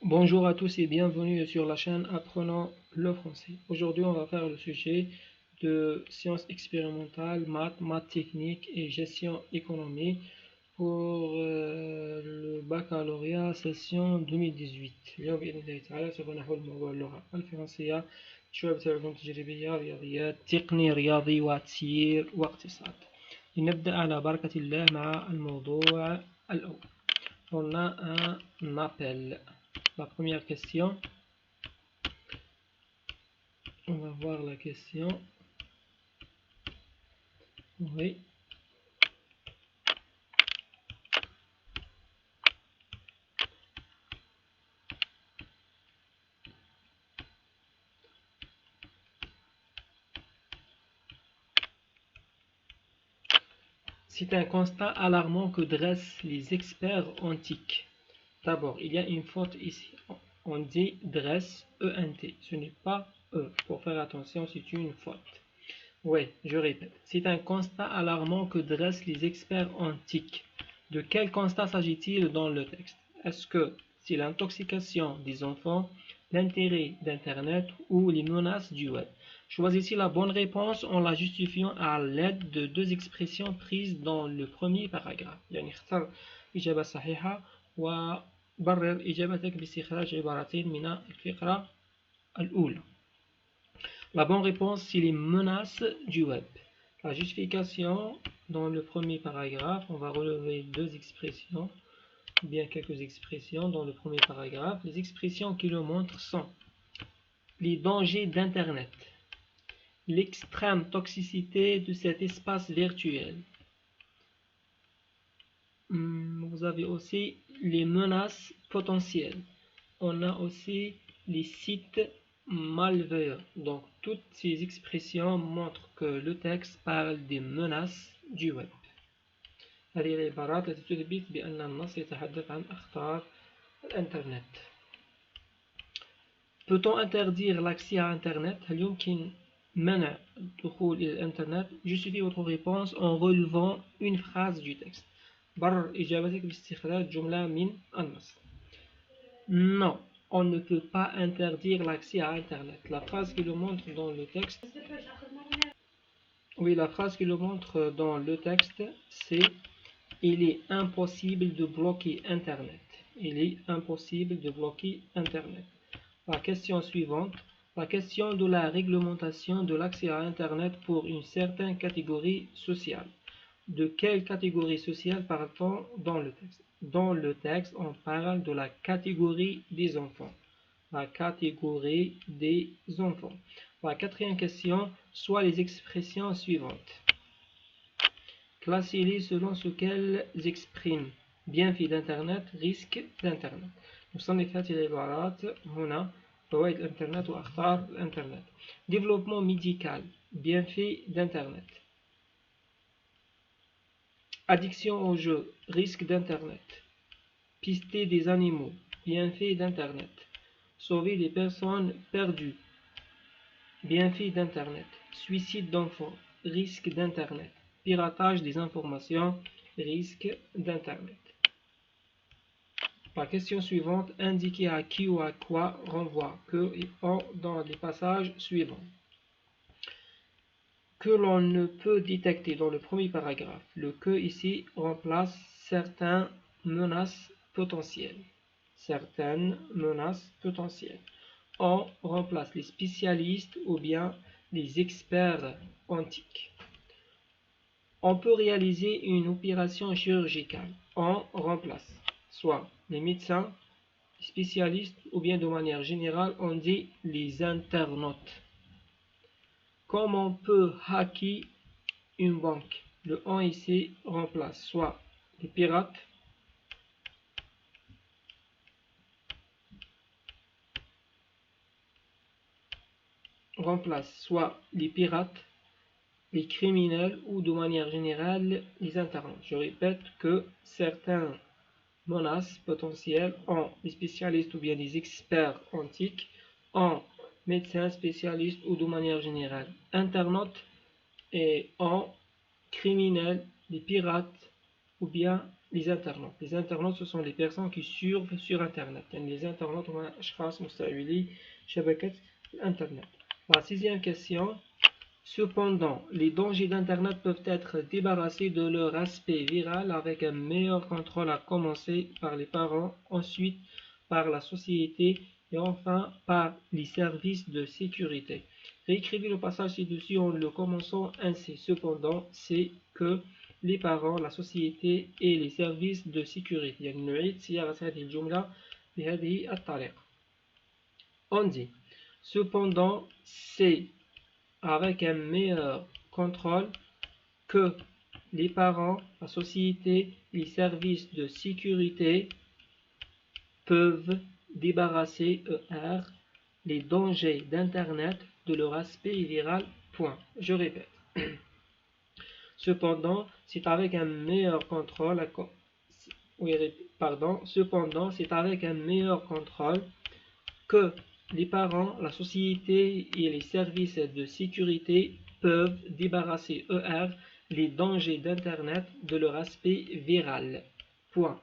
Bonjour à tous et bienvenue sur la chaîne Apprenons le français. Aujourd'hui, on va faire le sujet de sciences expérimentales, maths techniques et gestion économique pour le baccalauréat session 2018. اليوم بإذن الله تعالى سوف نحول موضوع اللغة الفرنسية شوية بتعرفون تجريبية رياضيات تقني رياضي وتسيير واقتصاد. لنبدأ على بركة الله مع الموضوع الأول. On a un appel. La première question, on va voir la question. Oui. C'est un constat alarmant que dressent les experts antiques. D'abord, il y a une faute ici. On dit dresse, E-N-T. Ce n'est pas E. Pour faire attention, c'est une faute. Oui, je répète. C'est un constat alarmant que dressent les experts antiques. De quel constat s'agit-il dans le texte? Est-ce que c'est l'intoxication des enfants, l'intérêt d'Internet ou les menaces du web? Choisissez la bonne réponse en la justifiant à l'aide de deux expressions prises dans le premier paragraphe. يعني اختر إجابة صحيحة وبرر إجابتك باستخراج عبارتين من الفقرة الأولى. La bonne réponse, c'est les menaces du web. La justification, dans le premier paragraphe, on va relever deux expressions, ou bien quelques expressions dans le premier paragraphe. Les expressions qui le montrent sont les dangers d'Internet, l'extrême toxicité de cet espace virtuel. Vous avez aussi les menaces potentielles. On a aussi les sites malveillants. Donc, toutes ces expressions montrent que le texte parle des menaces du web. هذه العبارات التي تثبت بأن النص يتحدث عن أخطار الإنترنت. Peut-on interdire l'accès à Internet? هل يمكن منع الدخول إلى الإنترنت؟ Justifiez votre réponse en relevant une phrase du texte. برر إجابتك باستخراج جملة من النص. Non, on ne peut pas interdire l'accès à Internet. La phrase qui le montre dans le texte, oui, la phrase qui le montre dans le texte, c'est il est impossible de bloquer Internet. Il est impossible de bloquer Internet. La question suivante, la question de la réglementation de l'accès à Internet pour une certaine catégorie sociale. De quelle catégorie sociale parle-t-on dans le texte? Dans le texte, on parle de la catégorie des enfants. La catégorie des enfants. La quatrième question, soit les expressions suivantes. Classez-les selon ce qu'elles expriment. Bienfaits d'Internet, risque d'Internet. نصنف هذه العبارات هنا فوائد الإنترنت وأخطار الإنترنت. Développement médical, bienfaits d'Internet. Addiction au jeu, risque d'Internet. Pister des animaux, bienfaits d'Internet. Sauver des personnes perdues, bienfaits d'Internet. Suicide d'enfants, risque d'Internet. Piratage des informations, risque d'Internet. La question suivante, indiquer à qui ou à quoi renvoie que et en dans les passages suivants. Que l'on ne peut détecter dans le premier paragraphe. Le que ici remplace certaines menaces potentielles. Certaines menaces potentielles. On remplace les spécialistes ou bien les experts antiques. On peut réaliser une opération chirurgicale. On remplace soit les médecins, les spécialistes ou bien de manière générale on dit les internautes. Comme on peut hacker une banque, le on ici remplace soit les pirates, les criminels ou de manière générale les internautes. Je répète que certains menaces potentielles en les spécialistes ou bien les experts antiques, en médecins spécialistes ou de manière générale internautes, et en criminels, les pirates ou bien les internautes. Les internautes, ce sont les personnes qui surfent sur Internet. Les internautes هم أشخاص مستعملي شبكة Internet. La sixième question. Cependant, les dangers d'Internet peuvent être débarrassés de leur aspect viral avec un meilleur contrôle, à commencer par les parents, ensuite par la société et enfin par les services de sécurité. Réécrivez le passage ci-dessus en le commençant ainsi. Cependant, c'est que les parents, la société et les services de sécurité. يعني نعيد صياغة هذه الجملة بهذه الطريقة. On dit, cependant, c'est avec un meilleur contrôle que les parents, la société, les services de sécurité peuvent débarrasser les dangers d'Internet de leur aspect viral. Point. Je répète. Cependant, c'est avec un meilleur contrôle. Cependant, c'est avec un meilleur contrôle que les parents, la société et les services de sécurité peuvent débarrasser les dangers d'Internet de leur aspect viral. Point.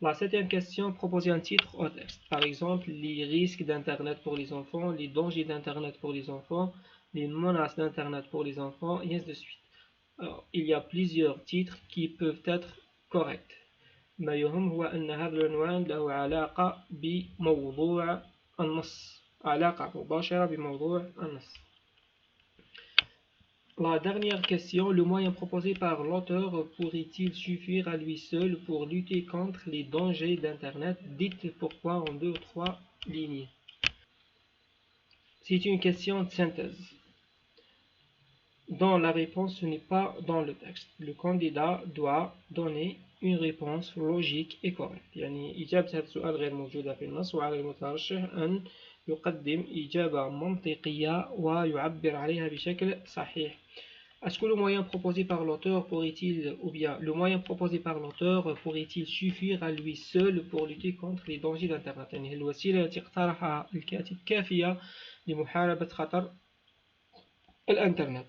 La septième question, proposer un titre au texte. Par exemple, les risques d'Internet pour les enfants, les dangers d'Internet pour les enfants, les menaces d'Internet pour les enfants, et ainsi de suite. Alors, il y a plusieurs titres qui peuvent être corrects. ما يهم هو أن هذا العنوان له علاقة بموضوع النص، علاقة مباشرة بموضوع النص. La dernière question, le moyen proposé par l'auteur pourrait-il suffire à lui seul pour lutter contre les dangers d'Internet? Dites pourquoi en 2 ou 3 lignes. C'est une question de synthèse. Dans la réponse, ce n'est pas dans le texte. Le candidat doit donner une réponse logique et correcte. يعني إجابة هذا السؤال غير موجودة في النص، وعلى المترشح أن يقدم إجابة منطقية ويعبر عليها بشكل صحيح. Est-ce que le moyen proposé par l'auteur pourrait-il suffire à lui seul pour lutter contre les dangers d'Internet؟ يعني الوسيلة التي اقترحها الكاتب كافية لمحاربة خطر الإنترنت.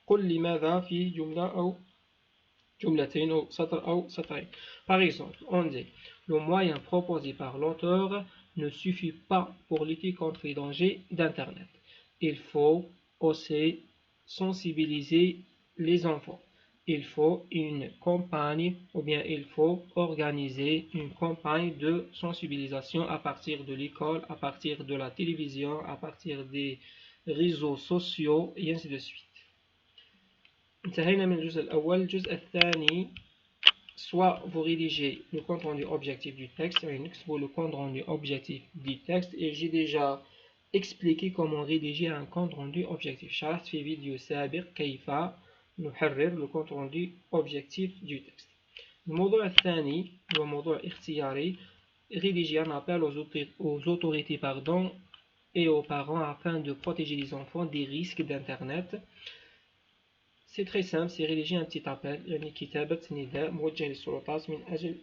قل لماذا في جملة أو جملتين أو سطر أو سطرين. Par exemple, on dit, le moyen proposé par l'auteur ne suffit pas pour lutter contre les dangers d'Internet. Il faut aussi sensibiliser les enfants. Il faut une campagne ou bien il faut organiser une campagne de sensibilisation à partir de l'école, à partir de la télévision, à partir des réseaux sociaux et ainsi de suite. انتهينا من الجزء الأول. الجزء الثاني soit vous rédigez le compte rendu objectif du texte, نكتبوا le compte rendu objectif du texte, et j'ai déjà expliqué comment rédiger un compte rendu objectif. شرحت في فيديو سابق كيف نحرر le compte rendu objectif du texte. الموضوع الثاني هو موضوع اختياري. rédiger un appel aux autorités et aux parents afin de protéger les enfants des risques d'internet. C'est très simple, c'est rédiger un petit appel يعني كتابة نداء موجه للسلطات من أجل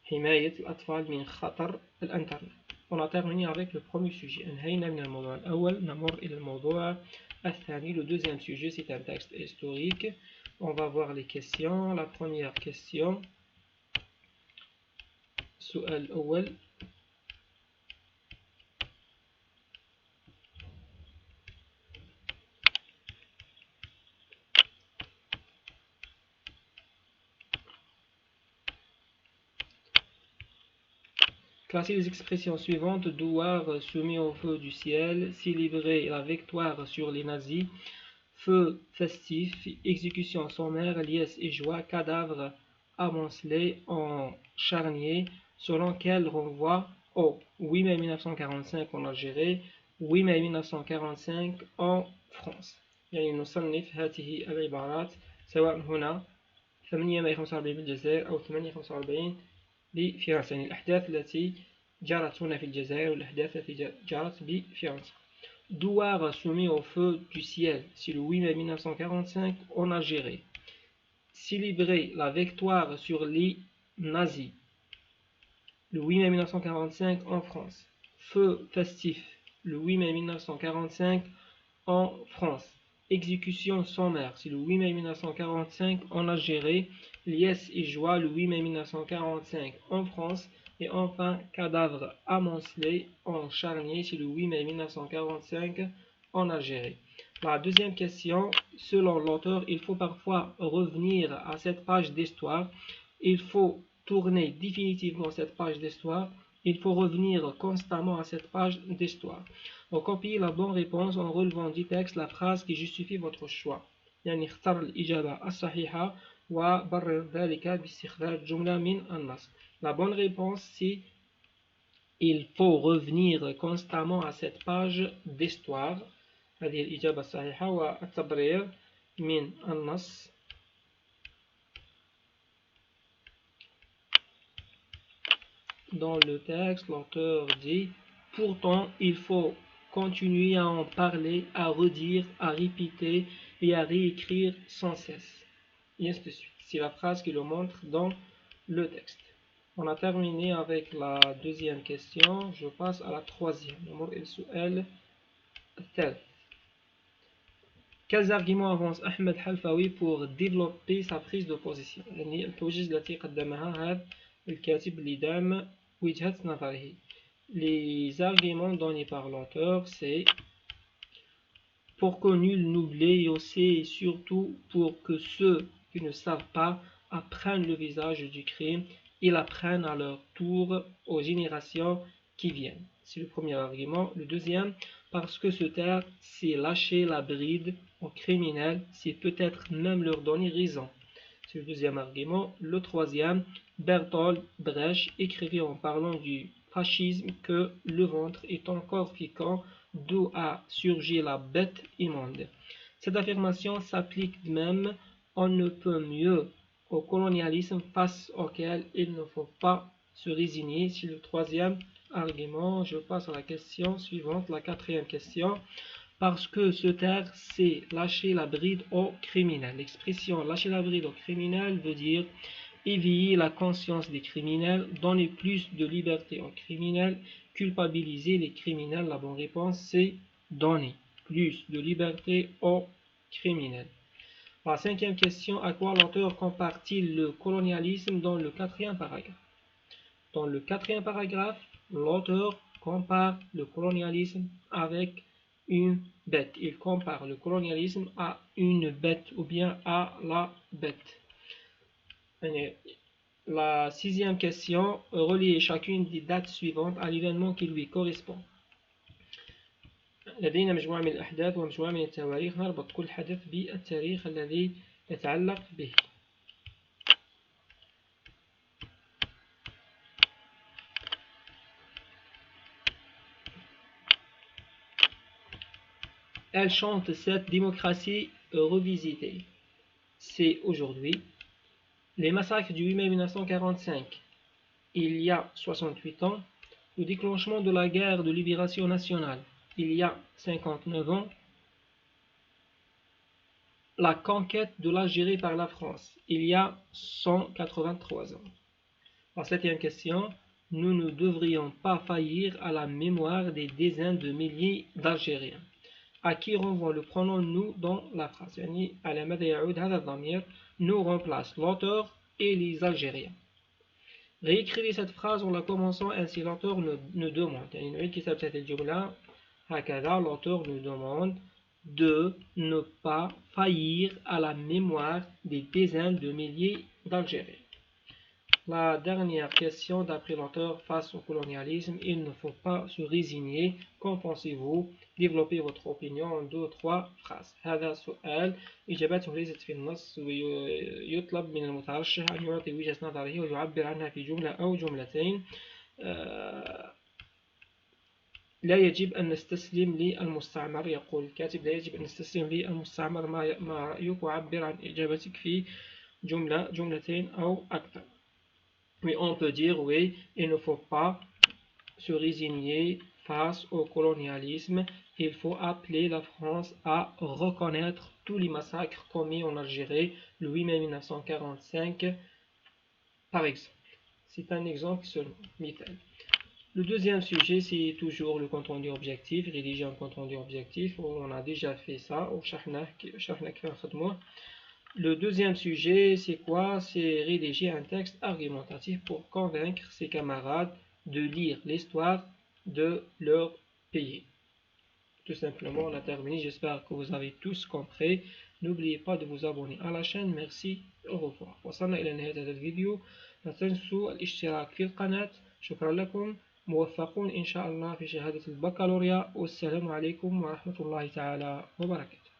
حماية الأطفال من خطر الإنترنت. On a terminé avec le premier sujet. انهينا من الموضوع الأول، نمر إلى الموضوع الثاني. Le deuxième sujet, c'est un texte historique. On va voir les questions. La première question. السؤال الأول. Classez les expressions suivantes: douar, soumis au feu du ciel, célébrer la victoire sur les nazis, feu festif, exécution sommaire, liesse et joie, cadavre amoncelé en charnier, selon quel renvoi au 8 mai 1945 en Algérie, 8 mai 1945 en France. يعني نصنف هذه العبارات سواء هنا 8 ماي 45 بالجزائر أو 8 45 بفرنسا، يعني الأحداث التي جرت هنا في الجزائر والأحداث التي جرت بفرنسا. Douar soumis au feu du ciel, c'est le 8 mai 1945 en Algérie. Célébrer la victoire sur les nazis, le 8 mai 1945 en France. Feu festif, le 8 mai 1945 en France. exécution sommaire, c'est le 8 mai 1945 en Algérie. Liesse et joie, le 8 mai 1945 en France. Et enfin, cadavre amoncelé en charnier, c'est le 8 mai 1945 en Algérie. La deuxième question, selon l'auteur, il faut parfois revenir à cette page d'histoire. Il faut tourner définitivement cette page d'histoire. Il faut revenir constamment à cette page d'histoire. Donc, copiez la bonne réponse en relevant du texte la phrase qui justifie votre choix. يعني اختر الإجابة الصحيحة وبرر ذلك باستخراج جملة من النص. La bonne réponse c'est il faut revenir constamment à cette page d'histoire. هذه الإجابة الصحيحة والتبرير من النص. Dans le texte, l'auteur dit pourtant il faut continuer à en parler, à redire, à répéter et à réécrire sans cesse. Et ainsi de suite. C'est la phrase qui le montre dans le texte. On a terminé avec la deuxième question. Je passe à la troisième. Quels arguments avance Ahmed Halfawi pour développer sa prise de position؟ يعني الحجج التي قدمها هذا الكاتب لدعم وجهة نظره. Les arguments donnés par l'auteur, c'est pour que nul n'oublie aussi et surtout pour que ceux qui ne savent pas apprennent le visage du crime et l'apprennent à leur tour aux générations qui viennent. C'est le premier argument. Le deuxième, parce que se taire, c'est lâcher la bride aux criminels, c'est peut-être même leur donner raison. C'est le deuxième argument. Le troisième, Bertolt Brecht écrivait en parlant du fascisme que le ventre est encore piquant, d'où a surgi la bête immonde. Cette affirmation s'applique de même, on ne peut mieux au colonialisme face auquel il ne faut pas se résigner. C'est le troisième argument. Je passe à la question suivante, la quatrième question. Parce que se taire, c'est lâcher la bride aux criminels. L'expression lâcher la bride aux criminels veut dire éveiller la conscience des criminels, donner plus de liberté aux criminels, culpabiliser les criminels. La bonne réponse, c'est donner plus de liberté aux criminels. La cinquième question, à quoi l'auteur compare-t-il le colonialisme dans le quatrième paragraphe? Dans le quatrième paragraphe, l'auteur compare le colonialisme avec une bête. Il compare le colonialisme à une bête ou bien à la bête. La sixième question, relier chacune des dates suivantes à l'événement qui lui correspond. لدينا مجموعة من الأحداث ومجموعة من التواريخ نربط كل حدث بالتاريخ الذي يتعلق به. Elle chante cette démocratie revisitée. C'est aujourd'hui. Les massacres du 8 mai 1945, il y a 68 ans. Le déclenchement de la guerre de libération nationale, il y a 59 ans. La conquête de l'Algérie par la France, il y a 183 ans. La septième question, nous ne devrions pas faillir à la mémoire des dizaines de milliers d'Algériens. À qui renvoie le pronom nous dans la phrase? يعني على ماذا يعود هذا الضمير? Nous remplace l'auteur et les Algériens. Réécrivez cette phrase en la commençant ainsi. L'auteur nous demande. يعني نعيد كتابة هذه الجملة هكذا. L'auteur nous demande de ne pas faillir à la mémoire des dizaines de milliers d'Algériens. La dernière question d'après l'auteur face au colonialisme, il ne faut pas se résigner. Qu'en pensez-vous? Développez votre opinion en 2 ou 3 phrases. هذا سؤال إجابته ليست في النص ويطلب من المترشح أن يعطي وجهة نظره ويعبر عنها في جملة أو جملتين. لا يجب أن نستسلم للمستعمر. يقول الكاتب لا يجب أن نستسلم للمستعمر. ما رأيك؟ وعبر عن إجابتك في جملة جملتين أو أكثر. Mais on peut dire oui, il ne faut pas se résigner face au colonialisme. Il faut appeler la France à reconnaître tous les massacres commis en Algérie le 8 mai 1945 par exemple. C'est un exemple seulement. Le deuxième sujet, c'est toujours le compte rendu objectif, rédiger un compte rendu objectif. On a déjà fait ça au شرحنا كيف نخدموه. Le deuxième sujet, c'est quoi? C'est rédiger un texte argumentatif pour convaincre ses camarades de lire l'histoire de leur pays. Tout simplement, on a terminé. J'espère que vous avez tous compris. N'oubliez pas de vous abonner à la chaîne. Merci. Au revoir. وصلنا إلى نهاية هذا الفيديو. لا تنسوا الاشتراك في القناة. شكرا لكم. موفقون إن شاء الله في شهادة البكالوريا. والسلام عليكم ورحمة الله تعالى وبركاته.